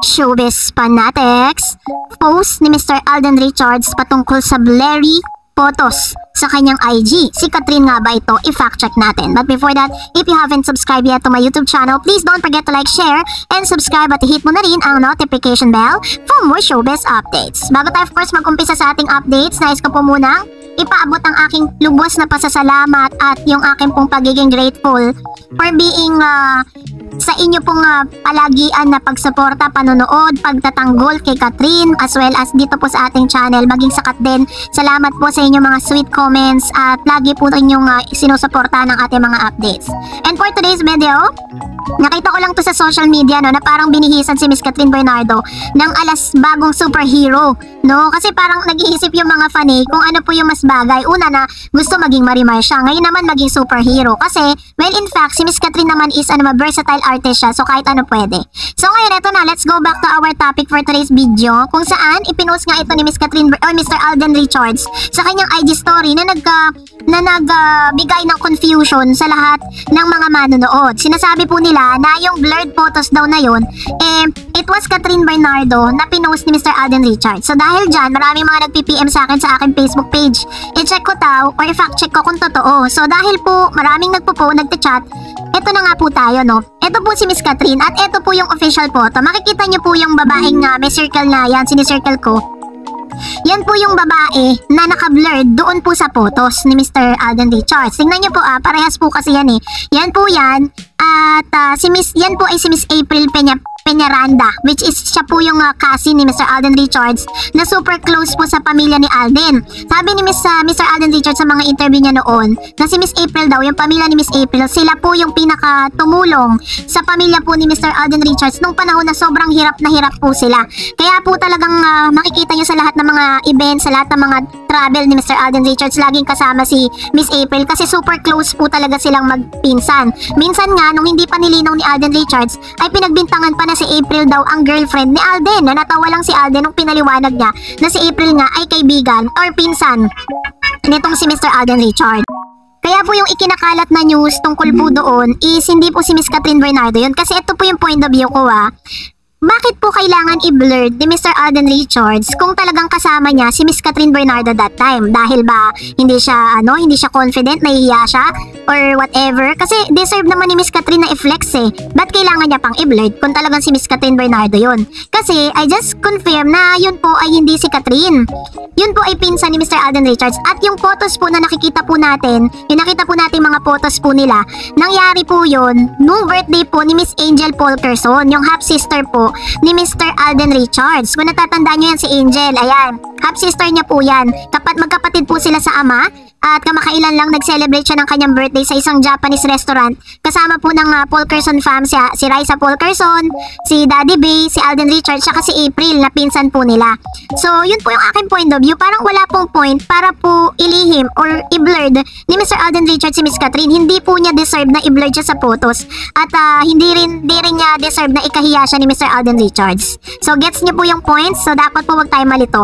Showbiz Fanatics, post ni Mr. Alden Richards patungkol sa blurry photos sa kanyang IG. Si Kathryn nga ba ito? I-fact check natin. But before that, if you haven't subscribed yet to my YouTube channel, please don't forget to like, share, and subscribe at hit mo na rin ang notification bell for more showbiz updates. Bago tayo of course mag-umpisa sa ating updates, nais ko po munang ipaabot ang aking lubos na pasasalamat at yung aking pong pagiging grateful for being sa inyo pong palagian na pagsuporta, panonood, pagtatanggol kay Kathryn as well as dito po sa ating channel. Maging sakat din. Salamat po sa inyong mga sweet comments at lagi po inyong sinusuporta ng ating mga updates. And for today's video, nakita ko lang to sa social media na parang binihisan si Miss Kathryn Bernardo ng alas bagong superhero, no? Kasi parang nag-iisip yung mga fanay kung ano po yung mas bagay. Una na gusto maging Marimar siya, ngayon naman maging superhero. Kasi well in fact si Miss Kathryn naman is versatile artist siya, so kahit ano pwede. So ngayon eto na, let's go back to our topic for today's video, kung saan ipinost nga ito ni Miss Kathryn or Mr. Alden Richards sa kanyang IG story na nagbigay ng confusion sa lahat ng mga manonood. Sinasabi po nila na yung blurred photos daw na yun, it was Kathryn Bernardo na pinost ni Mr. Alden Richards. So dahil dyan, maraming mga nagpi-PM sa akin sa aking Facebook page. I-check ko daw or i-fact check ko kung totoo. So dahil po maraming nagte-chat, ito na nga po tayo, no? Ito po si Miss Kathryn at ito po yung official photo. Makikita niyo po yung babaeng may circle na yan, sinicircle ko. Yan po yung babae na naka-blurred doon po sa photos ni Mr. Alden Richards. Tingnan niyo po parehas po kasi yan eh. Yan po yan at yan po ay si Miss April Peñaranda, which is siya po yung cousin ni Mr. Alden Richards na super close po sa pamilya ni Alden. Sabi ni Mr. Alden Richards sa mga interview niya noon na si Miss April daw, yung pamilya ni Miss April, sila po yung pinaka-tumulong sa pamilya po ni Mr. Alden Richards nung panahon na sobrang hirap na hirap po sila. Kaya po talagang makikita nyo sa lahat ng mga events, sa lahat ng mga travel ni Mr. Alden Richards, laging kasama si Miss April kasi super close po talaga silang magpinsan. Minsan nga, nung hindi pa nilinaw ni Alden Richards, ay pinagbintangan pa na si April daw ang girlfriend ni Alden, na natawa lang si Alden nung pinaliwanag niya na si April nga ay kaibigan or pinsan nitong si Mr. Alden Richards. Kaya po yung ikinakalat na news tungkol po doon is hindi po si Miss Kathryn Bernardo yun, kasi ito po yung point of view ko Bakit po kailangan i-blurred ni Mr. Alden Richards kung talagang kasama niya si Miss Kathryn Bernardo that time? Dahil ba hindi siya confident, nahihiya siya or whatever? Kasi deserve naman ni Miss Kathryn na i-flex eh. Ba't kailangan niya pang i-blurred kung talagang si Miss Kathryn Bernardo yun? Kasi I just confirm na yun po ay hindi si Kathryn. Yun po ay pinsan ni Mr. Alden Richards. At yung photos po na nakikita po natin, yung nakita po natin mga photos po nila, nangyari po yun nung birthday po ni Miss Angel Polkerson, yung half-sister po ni Mr. Alden Richards. Kung natatandaan nyo yan si Angel, ayan, half-sister niya po yan. Magkapatid po sila sa ama at kamakailan lang nag-celebrate siya ng kanyang birthday sa isang Japanese restaurant kasama po ng Polkerson fam, si Raisa Polkerson, si Daddy Bay, si Alden Richards, saka si April na pinsan po nila. So yun po yung aking point of view. Parang wala pong point para po ilihim or i-blurred ni Mr. Alden Richards si Miss Kathryn. Hindi po niya deserve na i-blurred siya sa photos at hindi rin niya deserve na ikahiya siya ni Mr. Alden Richards. So gets niyo po yung points, so dapat po wag tayo malito.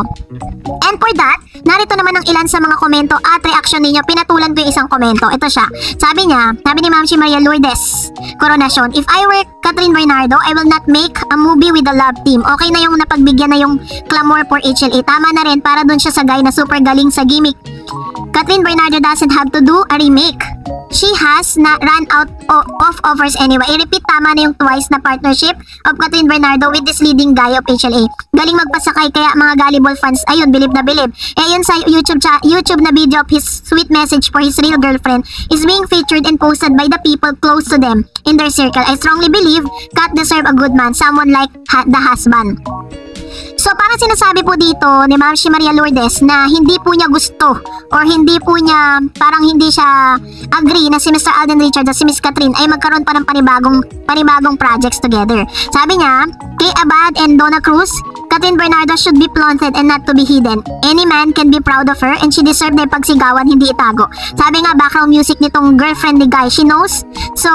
And for that, narito naman ang ilan sa mga komento at reaction ninyo. Pinatulan ko yung isang komento. Ito siya. Sabi ni Ma'am si Maria Lourdes Coronacion, "If I were Kathryn Bernardo, I will not make a movie with the love team." Okay na yung napagbigyan na yung clamor for HLA. Tama na rin para dun siya sa guy na super galing sa gimmick. Kathryn Bernardo doesn't have to do a remake. She has na run out of offers anyway. I-repeat, tama na yung twice na partnership of Kathryn Bernardo with this leading guy of HLA. Galing magpasakay, kaya mga gullible fans, ayun, bilib na bilib. Yun sa YouTube na video of his sweet message for his real girlfriend is being featured and posted by the people close to them in their circle. I strongly believe Kat deserve a good man, someone like the husband. So parang sinasabi po dito ni Ma'am si Maria Lourdes na hindi po niya gusto or hindi po niya, parang hindi siya agree na si Mr. Alden Richards at si Miss Kathryn ay magkaroon pa ng panibagong projects together. Sabi niya, kay Abad and Donna Cruz, Kathryn Bernardo should be flaunted and not to be hidden. Any man can be proud of her and she deserve na ipagsigawan, hindi itago. Sabi nga, background music nitong girlfriend ni Guy, she knows. So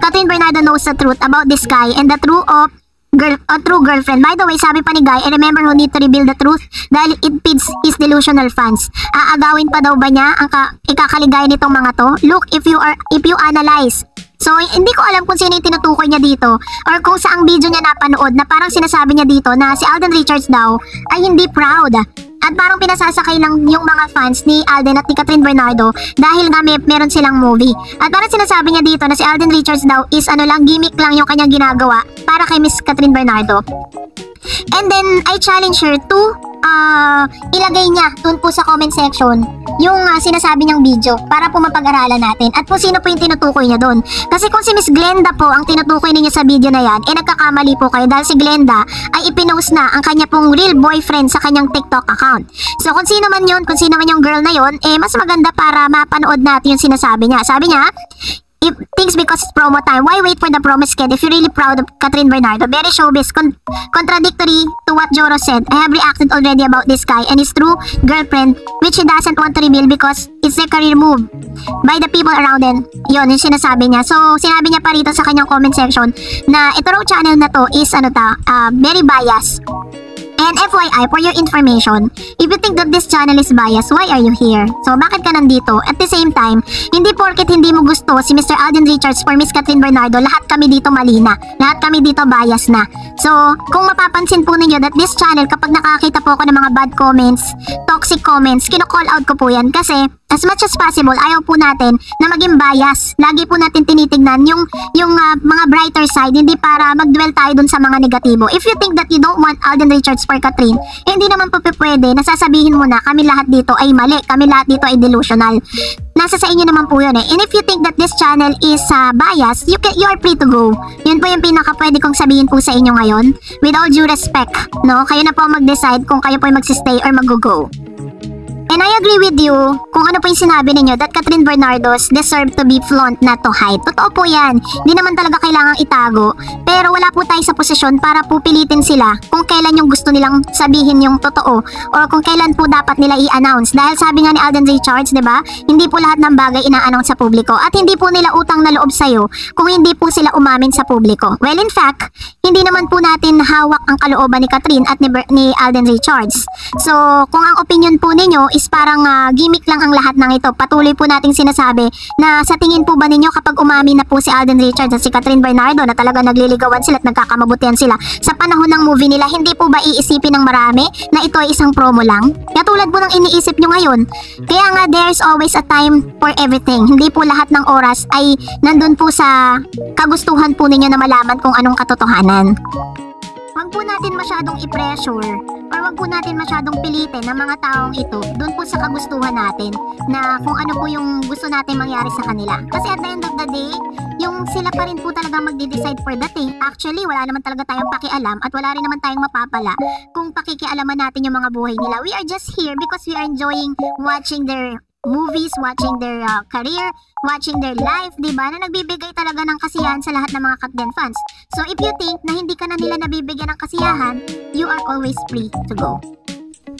Kathryn Bernardo knows the truth about this guy and the true girlfriend. By the way, sabi pa ni Guy, I remember who need to reveal the truth dahil it feeds his delusional fans. Aagawin pa daw ba niya ang ikakaligay nitong mga to? Look, if you analyze So, hindi ko alam kung sino yung tinutukoy niya dito or kung saang video niya napanood na parang sinasabi niya dito na si Alden Richards daw ay hindi proud. At parang pinasasakay lang yung mga fans ni Alden at ni Kathryn Bernardo dahil nga meron silang movie. At parang sinasabi niya dito na si Alden Richards daw is gimmick lang yung kanyang ginagawa para kay Miss Kathryn Bernardo. And then, I challenge her to ilagay niya dun po sa comment section yung sinasabi niyang video para po mapag-aralan natin at po sino po yung tinutukoy niya dun. Kasi kung si Miss Glenda po ang tinutukoy ninyo sa video na yan, nagkakamali po kayo dahil si Glenda ay ipinost na ang kanya pong real boyfriend sa kanyang TikTok account. So kung sino man yun, kung sino man yung girl na yun, mas maganda para mapanood natin yung sinasabi niya. Sabi niya, if things because it's promo time, why wait for the promo sked if you're really proud of Kathryn Bernardo? Very showbiz, contradictory to what Joro said. I have reacted already about this guy and his true girlfriend, which he doesn't want to reveal because it's a career move by the people around him. Yun, yung sinasabi niya. So, sinabi niya pa rito sa kanyang comment section na ito raw channel na to is very biased. And FYI, for your information, if you think that this channel is biased, why are you here? So, bakit ka nandito? At the same time, hindi porket hindi mo gusto si Mr. Alden Richards for Miss Kathryn Bernardo, lahat kami dito mali na. Lahat kami dito bias na. So, kung mapapansin po ninyo that this channel, kapag nakakita po ako ng mga bad comments, toxic comments, kino-call out ko po yan kasi as much as possible, ayaw po natin na maging bias. Lagi po natin tinitignan yung mga brighter side, hindi para mag-dwell tayo dun sa mga negatibo. If you think that you don't want Alden Richards for Kathryn, hindi naman po pwede na sasabihin mo na kami lahat dito ay mali, kami lahat dito ay delusional. Nasa sa inyo naman po yun eh. And if you think that this channel is biased, you are free to go. Yun po yung pinaka pwede kong sabihin po sa inyo ngayon. With all due respect, no? Kayo na po mag-decide kung kayo po ay magsistay or mag-go. And I agree with you kung ano po yung sinabi ninyo that Kathryn Bernardo's deserve to be flaunt not to hide. Totoo po yan. Hindi naman talaga kailangang itago. Pero wala po tayo sa posisyon para po pilitin sila kung kailan yung gusto nilang sabihin yung totoo or kung kailan po dapat nila i-announce. Dahil sabi nga ni Alden Richards, diba? Hindi po lahat ng bagay ina-announce sa publiko at hindi po nila utang na loob sa'yo kung hindi po sila umamin sa publiko. Well, in fact, hindi naman po natin hawak ang kalooban ni Kathryn at ni Alden Richards. So, kung ang opinion po ninyo is parang gimmick lang ang lahat ng ito, patuloy po nating sinasabi na sa tingin po ba ninyo kapag umamin na po si Alden Richards at si Kathryn Bernardo na talaga nagliligawan sila at nagkakamabutihan sila sa panahon ng movie nila, hindi po ba iisipin ng marami na ito ay isang promo lang? Katulad po ng iniisip nyo ngayon. Kaya nga there's always a time for everything. Hindi po lahat ng oras ay nandun po sa kagustuhan po ninyo na malaman kung anong katotohanan. Huwag po natin masyadong i-pressure or huwag po natin masyadong pilitin ng mga taong ito doon po sa kagustuhan natin na kung ano po yung gusto natin mangyari sa kanila. Kasi at the end of the day, yung sila pa rin po talaga magde-decide for that eh. Actually, wala naman talaga tayong pakialam at wala rin naman tayong mapapala kung pakikialaman natin yung mga buhay nila. We are just here because we are enjoying watching their movies, watching their career, watching their life, diba? Na nagbibigay talaga ng kasiyahan sa lahat ng mga Katden fans. So if you think na hindi ka na nila nabibigyan ng kasiyahan, you are always free to go.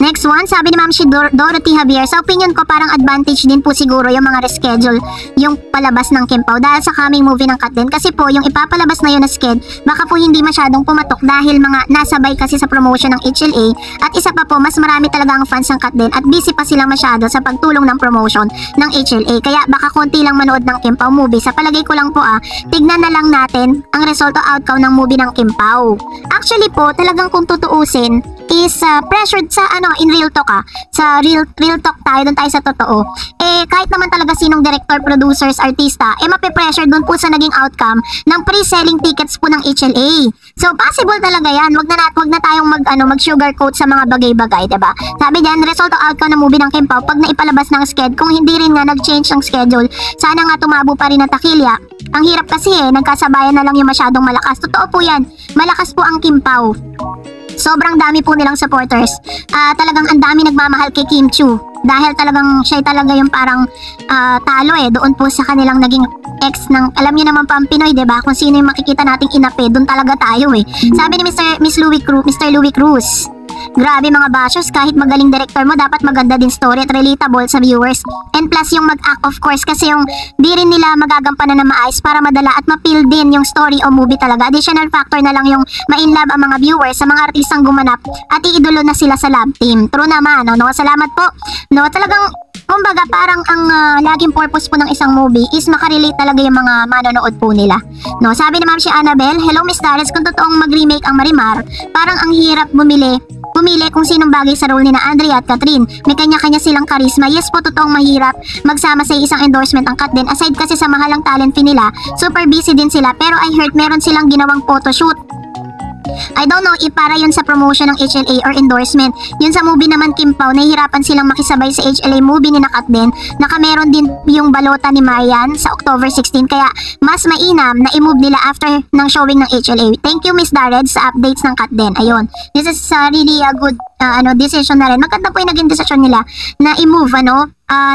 Next one, sabi ni Ma'am si Dorothy Javier, sa opinion ko parang advantage din po siguro yung mga reschedule yung palabas ng Kimpaw dahil sa coming movie ng Katden. Kasi po yung ipapalabas na yun na sked, baka po hindi masyadong pumatok dahil mga nasabay kasi sa promotion ng HLA at isa pa po mas marami talaga ang fans ng Katden at busy pa sila masyado sa pagtulong ng promotion ng HLA. Kaya baka konti lang manood ng Kimpaw movie. Sa palagay ko lang po tignan na lang natin ang result o outcome ng movie ng Kimpaw. Actually po, talagang kung tutuusin is pressured sa in real talk sa real talk tayo, doon tayo sa totoo. Kahit naman talaga sinong director, producers, artista, mape-pressure doon po sa naging outcome ng pre-selling tickets po ng HLA. So possible talaga yan. Wag na tayong mag-sugarcoat sa mga bagay-bagay, diba? Sabi diyan, result o outcome ng movie ng Kimpaw pag naipalabas ng sked, kung hindi rin nga nag-change ng schedule, sana nga tumabo pa rin na takilya. Ang hirap kasi nagkasabayan na lang yung masyadong malakas. Totoo po yan. Malakas po ang Kimpaw. Sobrang dami po nilang supporters. Talagang ang dami nagmamahal kay Kim Chiu. Dahil talagang siya talaga yung parang talo doon po sa kanilang naging ex ng, alam niyo naman pa ang Pinoy, diba? Kung sino yung makikita nating inape, doon talaga tayo Sabi ni Mr. Louie Cruz, grabe mga bashers, kahit magaling director mo, dapat maganda din story at relatable sa viewers. And plus yung mag-act of course, kasi yung di rin nila magagampanan na maayos para madala at ma-feel din yung story o movie talaga. Additional factor na lang yung ma-inlove ang mga viewers sa mga artistang gumanap at iidolo na sila sa love team. True naman, no? Salamat po. No, talagang Kumbaga parang ang laging purpose po ng isang movie is makarelate talaga yung mga manonood po nila. No, sabi ni Ma'am si Annabel, hello Miss Dares, kung totoong mag-remake ang Marimar, parang ang hirap bumili kung sinong bagay sa role ni na Andrea at Catherine. May kanya-kanya silang karisma. Yes po, totoong mahirap magsama sa isang endorsement ang Kat din. Aside kasi sa mahalang talent fee nila, super busy din sila. Pero I heard meron silang ginawang photoshoot. I don't know if para yun sa promotion ng HLA or endorsement. Yun sa movie naman Kim Pao, nahihirapan silang makisabay sa HLA movie ni Kat din. Nakameron din yung balota ni Marian sa October 16, kaya mas mainam na i-move nila after ng showing ng HLA. Thank you Miss Dared sa updates ng Kat din. Ayun, this is really a good decision na rin. Maganda po yung naging decision nila na i-move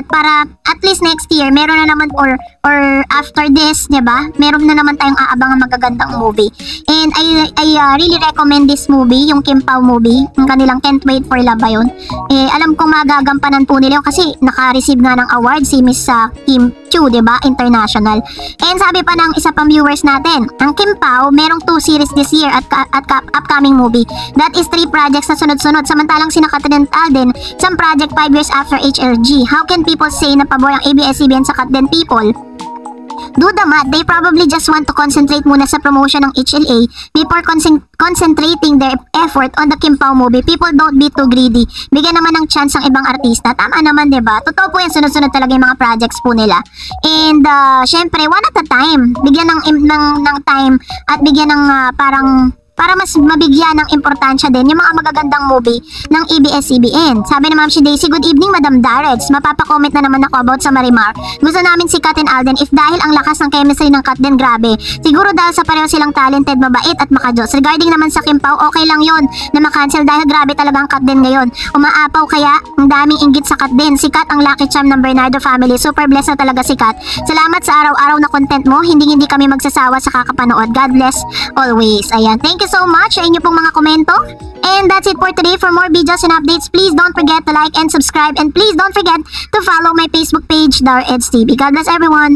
para at least next year meron na naman or after this, 'di ba? Meron na naman tayong aabangang magagandang movie. And I really recommend this movie, yung Kim Pao movie, yung kanilang Can't Wait for Love ba yun? Alam kong magagampanan po nila yun kasi naka-receive nga ng award si Miss Kim Chu, 'di ba? International. And sabi pa ng isa pang viewers natin, ang Kim Pao merong 2 series this year at upcoming movie. That is 3 projects na sunod-sunod. Samantalang si Catherine Alden, isang project 5 years after HLG. How can people say na pabor ang ABS-CBN sa Catherine people? Do the math, they probably just want to concentrate muna sa promotion ng HLA before concentrating their effort on the Kim Pao movie. People don't be too greedy. Bigyan naman ng chance ang ibang artista. Tama naman, diba? Totoo po yan, sunod-sunod talaga yung mga projects po nila. And syempre, one at a time. Bigyan ng time at bigyan ng para mas mabigyan ng importansya din yung mga magagandang movie ng ABS-CBN. Sabi ni Ma'am si Daisy, good evening Madam Dareds. Mapapa-comment na naman ako about sa Marimar. Gusto namin si Kat and Alden if dahil ang lakas ng chemistry ng Kat din, grabe. Siguro dahil sa pareho silang talented, mabait at makajos. Regarding naman sa Kim Pao, okay lang yon na makancel dahil grabe talaga ang Kat din ngayon. Umaapaw kaya ang daming inggit sa Kat din. Si Kat ang lucky charm ng Bernardo family. Super blessed na talaga si Kat. Salamat sa araw-araw na content mo. Hindi kami magsasawa sa kakapanood. God bless always. Ayan. Thank you so much sa inyo pong mga komento. And that's it for today. For more videos and updates, please don't forget to like and subscribe. And please don't forget to follow my Facebook page, Dareds TV. God bless everyone.